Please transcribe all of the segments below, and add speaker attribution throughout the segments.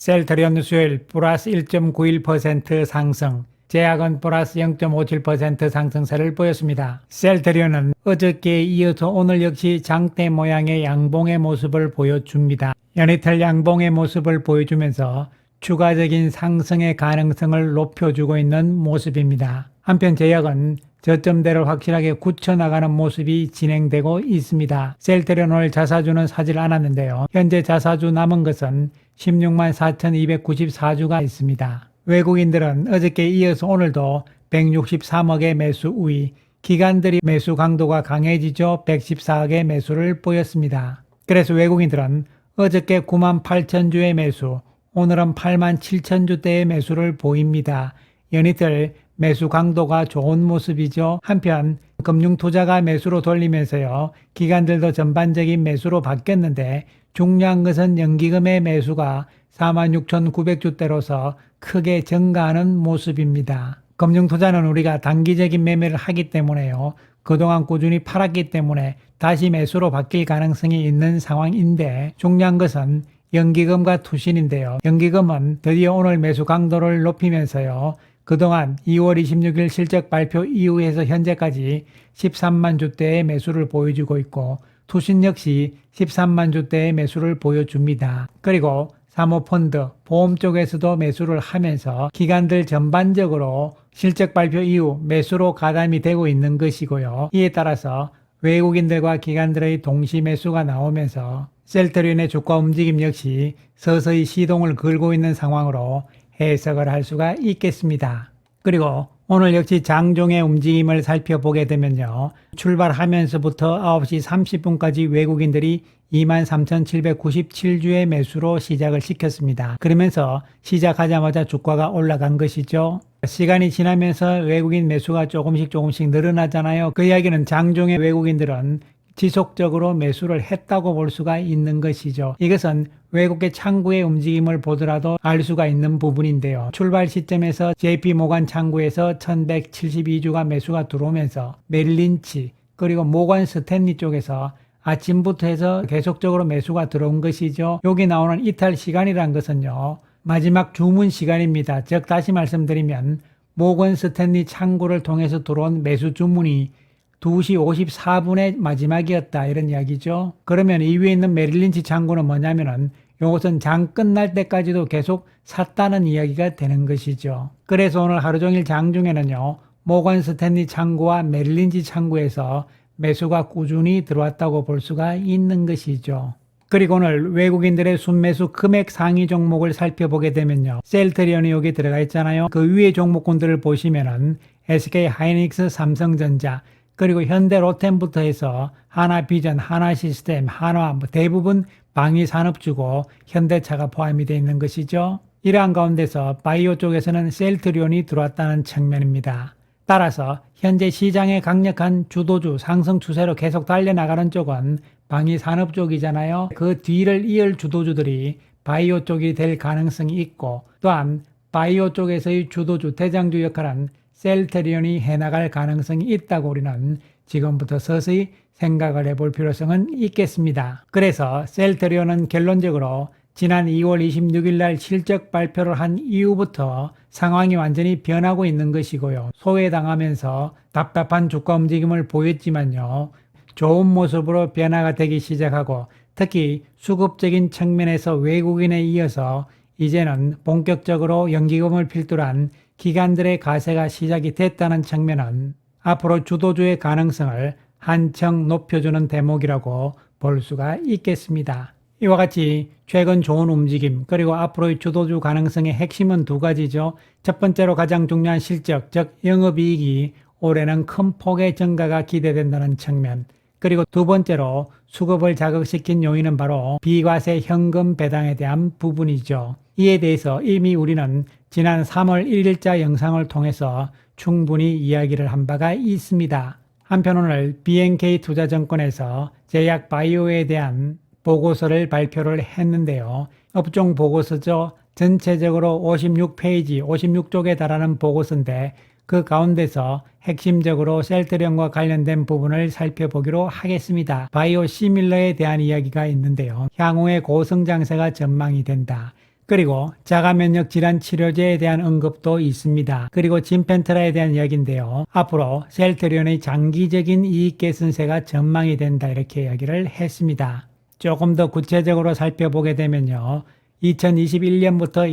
Speaker 1: 셀트리온 수요일 플러스 1.91% 상승, 제약은 플러스 0.57% 상승세를 보였습니다. 셀트리온은 어저께에 이어서 오늘 역시 장대 모양의 양봉의 모습을 보여줍니다. 연이틀 양봉의 모습을 보여주면서 추가적인 상승의 가능성을 높여주고 있는 모습입니다. 한편 제약은 저점대를 확실하게 굳혀나가는 모습이 진행되고 있습니다. 셀트리온 오늘 자사주는 사질 않았는데요. 현재 자사주 남은 것은 16만 4,294주가 있습니다. 외국인들은 어저께 이어서 오늘도 163억의 매수 우위, 기관들이 매수 강도가 강해지죠. 114억의 매수를 보였습니다. 그래서 외국인들은 어저께 9만 8천주의 매수, 오늘은 8만 7천주대의 매수를 보입니다. 연이틀 매수 강도가 좋은 모습이죠. 한편 금융투자가 매수로 돌리면서요. 기관들도 전반적인 매수로 바뀌었는데 중요한 것은 연기금의 매수가 46,900주대로서 크게 증가하는 모습입니다. 금융투자는 우리가 단기적인 매매를 하기 때문에요. 그동안 꾸준히 팔았기 때문에 다시 매수로 바뀔 가능성이 있는 상황인데 중요한 것은 연기금과 투신인데요. 연기금은 드디어 오늘 매수 강도를 높이면서요. 그동안 2월 26일 실적 발표 이후에서 현재까지 13만 주대의 매수를 보여주고 있고 투신 역시 13만 주대의 매수를 보여줍니다. 그리고 사모펀드, 보험 쪽에서도 매수를 하면서 기관들 전반적으로 실적 발표 이후 매수로 가담이 되고 있는 것이고요. 이에 따라서 외국인들과 기관들의 동시 매수가 나오면서 셀트리온의 주가 움직임 역시 서서히 시동을 걸고 있는 상황으로 해석을 할 수가 있겠습니다. 그리고 오늘 역시 장종의 움직임을 살펴보게 되면요. 출발하면서부터 9시 30분까지 외국인들이 23,797주의 매수로 시작을 시켰습니다. 그러면서 시작하자마자 주가가 올라간 것이죠. 시간이 지나면서 외국인 매수가 조금씩 늘어나잖아요. 그 이야기는 장종의 외국인들은 지속적으로 매수를 했다고 볼 수가 있는 것이죠. 이것은 외국의 창구의 움직임을 보더라도 알 수가 있는 부분인데요. 출발 시점에서 JP모간 창구에서 1172주가 매수가 들어오면서 메릴린치 그리고 모건 스탠리 쪽에서 아침부터 해서 계속적으로 매수가 들어온 것이죠. 여기 나오는 이탈 시간이란 것은요. 마지막 주문 시간입니다. 즉 다시 말씀드리면 모건 스탠리 창구를 통해서 들어온 매수 주문이 2시 54분의 마지막이었다 이런 이야기죠. 그러면 이 위에 있는 메릴린치 창구는 뭐냐면은 이것은 장 끝날 때까지도 계속 샀다는 이야기가 되는 것이죠. 그래서 오늘 하루 종일 장 중에는요. 모건 스탠리 창구와 메릴린치 창구에서 매수가 꾸준히 들어왔다고 볼 수가 있는 것이죠. 그리고 오늘 외국인들의 순매수 금액 상위 종목을 살펴보게 되면요. 셀트리온이 여기 들어가 있잖아요. 그 위에 종목군들을 보시면은 SK하이닉스, 삼성전자, 그리고 현대 로템부터 해서 하나비전, 하나시스템, 한화 대부분 방위산업주고 현대차가 포함이 되어 있는 것이죠. 이러한 가운데서 바이오 쪽에서는 셀트리온이 들어왔다는 측면입니다. 따라서 현재 시장의 강력한 주도주 상승 추세로 계속 달려나가는 쪽은 방위산업 쪽이잖아요. 그 뒤를 이을 주도주들이 바이오 쪽이 될 가능성이 있고 또한 바이오 쪽에서의 주도주 대장주 역할은 셀트리온이 해나갈 가능성이 있다고 우리는 지금부터 서서히 생각을 해볼 필요성은 있겠습니다. 그래서 셀트리온은 결론적으로 지난 2월 26일 날 실적 발표를 한 이후부터 상황이 완전히 변하고 있는 것이고요. 소외당하면서 답답한 주가 움직임을 보였지만요. 좋은 모습으로 변화가 되기 시작하고 특히 수급적인 측면에서 외국인에 이어서 이제는 본격적으로 연기금을 필두로 한 기관들의 가세가 시작이 됐다는 측면은 앞으로 주도주의 가능성을 한층 높여주는 대목이라고 볼 수가 있겠습니다. 이와 같이 최근 좋은 움직임 그리고 앞으로의 주도주 가능성의 핵심은 두 가지죠. 첫 번째로 가장 중요한 실적, 즉 영업이익이 올해는 큰 폭의 증가가 기대된다는 측면, 그리고 두 번째로 수급을 자극시킨 요인은 바로 비과세 현금 배당에 대한 부분이죠. 이에 대해서 이미 우리는 지난 3월 1일자 영상을 통해서 충분히 이야기를 한 바가 있습니다. 한편 오늘 BNK 투자증권에서 제약 바이오에 대한 보고서를 발표를 했는데요. 업종 보고서죠. 전체적으로 56페이지, 56쪽에 달하는 보고서인데 그 가운데서 핵심적으로 셀트리온과 관련된 부분을 살펴보기로 하겠습니다. 바이오 시밀러에 대한 이야기가 있는데요. 향후의 고성장세가 전망이 된다. 그리고 자가면역 질환 치료제에 대한 언급도 있습니다. 그리고 진펜트라에 대한 이야기인데요. 앞으로 셀트리온의 장기적인 이익 개선세가 전망이 된다 이렇게 이야기를 했습니다. 조금 더 구체적으로 살펴보게 되면요. 2021년부터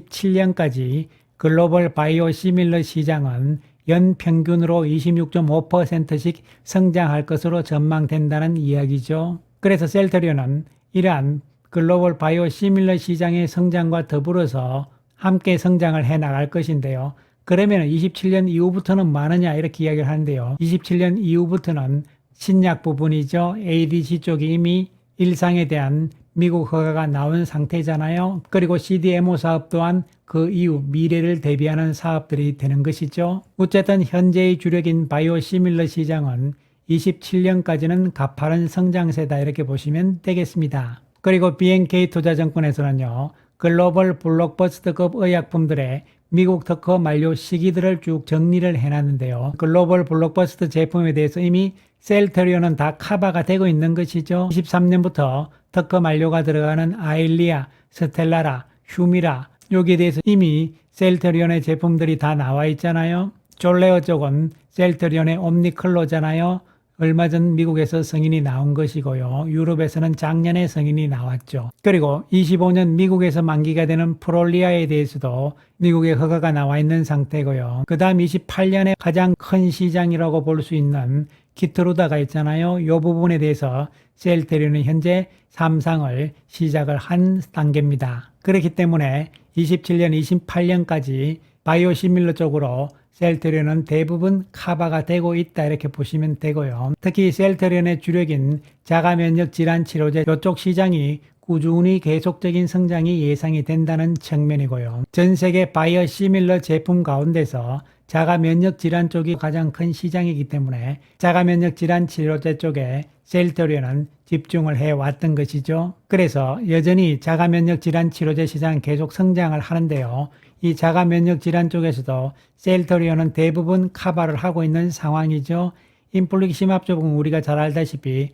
Speaker 1: 2027년까지 글로벌 바이오시밀러 시장은 연평균으로 26.5%씩 성장할 것으로 전망된다는 이야기죠. 그래서 셀트리온은 이러한 글로벌 바이오시밀러 시장의 성장과 더불어서 함께 성장을 해 나갈 것인데요. 그러면 27년 이후부터는 많으냐 이렇게 이야기를 하는데요. 27년 이후부터는 신약 부분이죠. ADC 쪽이 이미 일상에 대한 미국 허가가 나온 상태잖아요. 그리고 CDMO 사업 또한 그 이후 미래를 대비하는 사업들이 되는 것이죠. 어쨌든 현재의 주력인 바이오시밀러 시장은 27년까지는 가파른 성장세다 이렇게 보시면 되겠습니다. 그리고 BNK 투자증권에서는요. 글로벌 블록버스터급 의약품들의 미국 특허 만료 시기들을 쭉 정리를 해놨는데요. 글로벌 블록버스터 제품에 대해서 이미 셀트리온은 다 커버가 되고 있는 것이죠. 23년부터 특허 만료가 들어가는 아일리아, 스텔라라, 휴미라 여기에 대해서 이미 셀트리온의 제품들이 다 나와 있잖아요. 졸레어 쪽은 셀트리온의 옴니클로잖아요. 얼마 전 미국에서 승인이 나온 것이고요. 유럽에서는 작년에 승인이 나왔죠. 그리고 25년 미국에서 만기가 되는 프롤리아에 대해서도 미국에 허가가 나와 있는 상태고요. 그 다음 28년에 가장 큰 시장이라고 볼 수 있는 키트루다가 있잖아요. 이 부분에 대해서 셀트리온은 현재 3상을 시작을 한 단계입니다. 그렇기 때문에 27년, 28년까지 바이오시밀러 쪽으로 셀트리온은 대부분 커버가 되고 있다 이렇게 보시면 되고요. 특히 셀트리온의 주력인 자가면역 질환 치료제 이쪽 시장이 꾸준히 계속적인 성장이 예상이 된다는 측면이고요. 전 세계 바이오시밀러 제품 가운데서 자가면역 질환 쪽이 가장 큰 시장이기 때문에 자가면역 질환 치료제 쪽에 셀트리온은 집중을 해왔던 것이죠. 그래서 여전히 자가면역 질환 치료제 시장 계속 성장을 하는데요. 이 자가면역 질환 쪽에서도 셀트리온은 대부분 커버를 하고 있는 상황이죠. 인플릭시맙 쪽은 우리가 잘 알다시피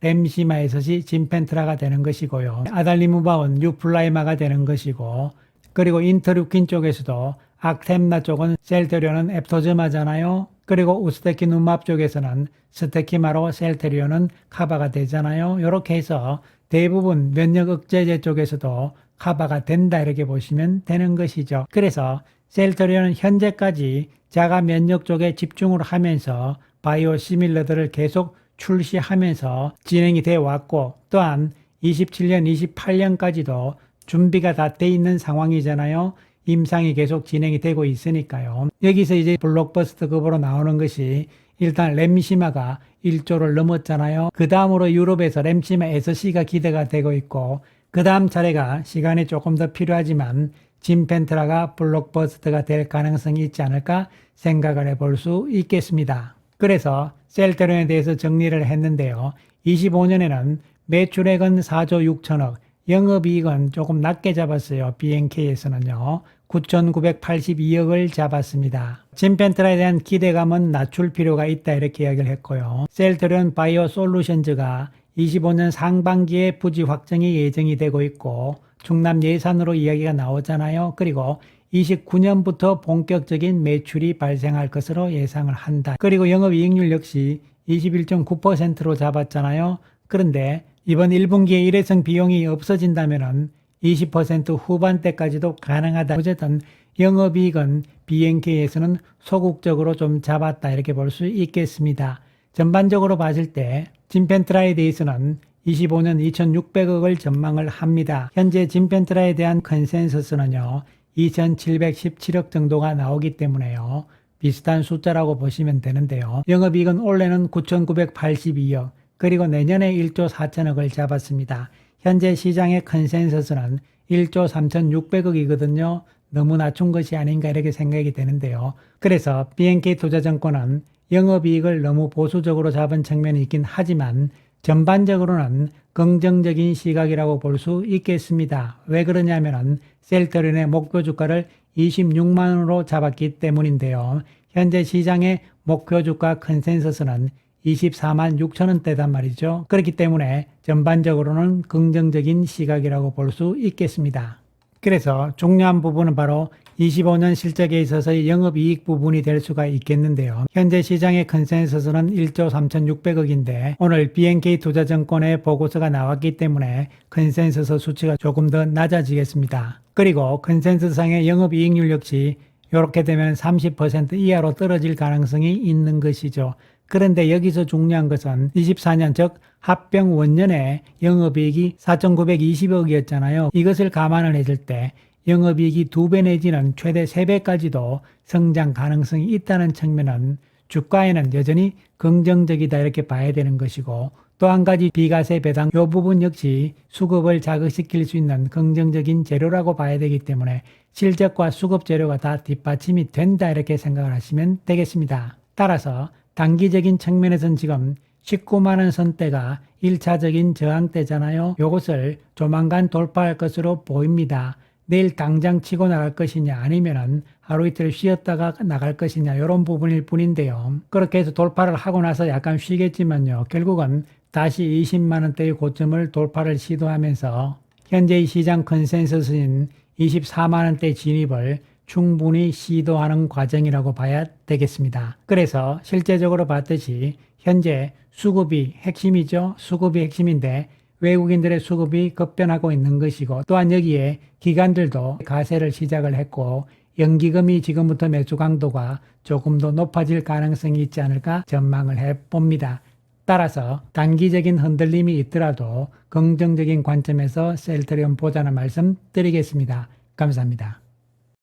Speaker 1: 렘시마에서 진펜트라가 되는 것이고요. 아달리무바온 유플라이마가 되는 것이고 그리고 인터루킨 쪽에서도 악템나 쪽은 셀트리온은 앱토즈마잖아요. 그리고 우스테키누맙 쪽에서는 스테키마로 셀트리온은 커버가 되잖아요. 이렇게 해서 대부분 면역 억제제 쪽에서도 커버가 된다 이렇게 보시면 되는 것이죠. 그래서 셀트리온은 현재까지 자가 면역 쪽에 집중을 하면서 바이오시밀러들을 계속 출시하면서 진행이 되어 왔고 또한 27년, 28년까지도 준비가 다 돼 있는 상황이잖아요. 임상이 계속 진행이 되고 있으니까요. 여기서 이제 블록버스터급으로 나오는 것이 일단 렘시마가 1조를 넘었잖아요. 그 다음으로 유럽에서 렘시마 SC가 기대가 되고 있고 그 다음 차례가 시간이 조금 더 필요하지만 진펜트라가 블록버스터가 될 가능성이 있지 않을까 생각을 해볼 수 있겠습니다. 그래서 셀트리온에 대해서 정리를 했는데요. 25년에는 매출액은 4조 6천억, 영업이익은 조금 낮게 잡았어요. BNK에서는요. 9,982억을 잡았습니다. 진펜트라에 대한 기대감은 낮출 필요가 있다 이렇게 이야기를 했고요. 셀트리온 바이오 솔루션즈가 25년 상반기에 부지 확정이 예정이 되고 있고 충남 예산으로 이야기가 나오잖아요. 그리고 29년부터 본격적인 매출이 발생할 것으로 예상을 한다. 그리고 영업이익률 역시 21.9%로 잡았잖아요. 그런데 이번 1분기에 일회성 비용이 없어진다면 20% 후반대까지도 가능하다. 어쨌든 영업이익은 BNK에서는 소극적으로 좀 잡았다 이렇게 볼 수 있겠습니다. 전반적으로 봤을 때 진펜트라에 대해서는 25년 2,600억을 전망을 합니다. 현재 진펜트라에 대한 컨센서스는요. 2,717억 정도가 나오기 때문에요. 비슷한 숫자라고 보시면 되는데요. 영업이익은 올해는 9,982억 그리고 내년에 1조 4천억을 잡았습니다. 현재 시장의 컨센서스는 1조 3,600억이거든요. 너무 낮춘 것이 아닌가 이렇게 생각이 되는데요. 그래서 BNK 투자증권은 영업이익을 너무 보수적으로 잡은 측면이 있긴 하지만 전반적으로는 긍정적인 시각이라고 볼 수 있겠습니다. 왜 그러냐면은 셀트리온의 목표 주가를 26만원으로 잡았기 때문인데요. 현재 시장의 목표 주가 컨센서스는 24만 6천 원대단 말이죠. 그렇기 때문에 전반적으로는 긍정적인 시각이라고 볼 수 있겠습니다. 그래서 중요한 부분은 바로 25년 실적에 있어서의 영업이익 부분이 될 수가 있겠는데요. 현재 시장의 컨센서스는 1조 3,600억인데 오늘 BNK 투자증권의 보고서가 나왔기 때문에 컨센서스 수치가 조금 더 낮아지겠습니다. 그리고 컨센서스상의 영업이익률 역시 이렇게 되면 30% 이하로 떨어질 가능성이 있는 것이죠. 그런데 여기서 중요한 것은 24년 즉 합병 원년에 영업이익이 4,920억이었잖아요. 이것을 감안을 했을 때 영업이익이 2배 내지는 최대 3배까지도 성장 가능성이 있다는 측면은 주가에는 여전히 긍정적이다 이렇게 봐야 되는 것이고, 또 한 가지 비과세 배당 이 부분 역시 수급을 자극시킬 수 있는 긍정적인 재료라고 봐야 되기 때문에 실적과 수급 재료가 다 뒷받침이 된다 이렇게 생각을 하시면 되겠습니다. 따라서 단기적인 측면에서는 지금 19만 원 선대가 1차적인 저항대잖아요. 이것을 조만간 돌파할 것으로 보입니다. 내일 당장 치고 나갈 것이냐 아니면은 하루 이틀 쉬었다가 나갈 것이냐 이런 부분일 뿐인데요. 그렇게 해서 돌파를 하고 나서 약간 쉬겠지만요. 결국은 다시 20만 원대의 고점을 돌파를 시도하면서 현재의 시장 컨센서스인 24만 원대 진입을 충분히 시도하는 과정이라고 봐야 되겠습니다. 그래서 실제적으로 봤듯이 현재 수급이 핵심이죠. 수급이 핵심인데 외국인들의 수급이 급변하고 있는 것이고, 또한 여기에 기관들도 가세를 시작을 했고 연기금이 지금부터 매수 강도가 조금 더 높아질 가능성이 있지 않을까 전망을 해봅니다. 따라서 단기적인 흔들림이 있더라도 긍정적인 관점에서 셀트리온 보자는 말씀 드리겠습니다. 감사합니다.